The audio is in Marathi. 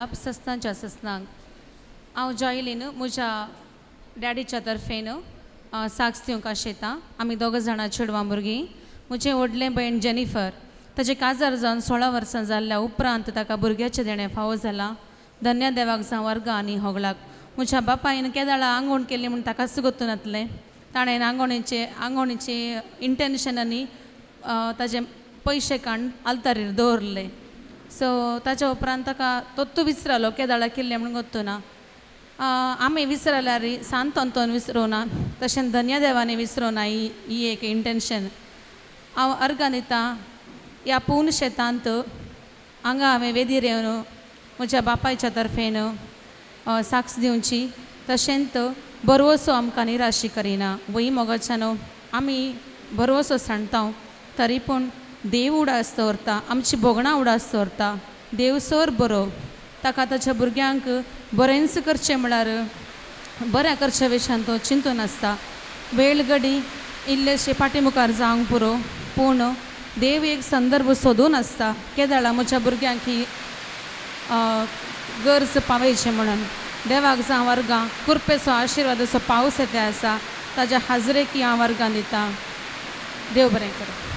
सस्तांच्या सस्नांक हांव जॉयलीन म्हज्या डॅडीच्या तर्फेन साक्स दिवंक आशेता। आमी दोग जाणां चेडवां भुरगीं। म्हजें व्हडलें भयण जेनिफर ताजें काजार जावन 16 वर्सां जाल्ल्या उपरांत ताका भुरग्याचें देणें फावो जालां। धन्य देवाक जावं वर्गा आनी होगलाक। म्हज्या बापायन केदाळा आंगवण केल्ली म्हूण ताकाच गोतून नासलें। ताणें आंगवणीचे इंटेन्शनांनी ताजे पयशे काडून आल्तारीर दवरले। सो ताच्या उपरांत ताका तोत्तू विसरलो केदाळा केल्लें म्हणून गोत्तुना। आमी विसरल्यार सांतोन विसरोना, तशें धन्य देवानी विसरोना ही एक इंटेन्शन। हांव अर्गां दिता ह्या पूर्ण शेतांत हांगा हांवें वेदीर येवन म्हज्या बापायच्या तर्फेन साक्स दिवची। तशेंच बरवसो आमकां निराशी करिना। वही मोगाच्यान आमी बरवसो सांडता तरी पूण देव उडास दवरता, आमची बोगणां उडास दवरता। देव सर बरो, ताका ताच्या भुरग्यांक बरेंच करचें म्हळ्यार बरें करचे विशयान तो चिंतून आसता। वेळ घडी इल्लेशे फाटीमुखार जावंक पुरो, पूण देव एक संदर्भ सोदून आसता केदाळा म्हज्या भुरग्यांक ही गरज पावयचें म्हणून। देवाक जावं वर्गां कृपेचो आशिर्वादाचो पावस येता आसा, ताज्या हाजरेक हांव वर्गां दिता। देव बरें करूं।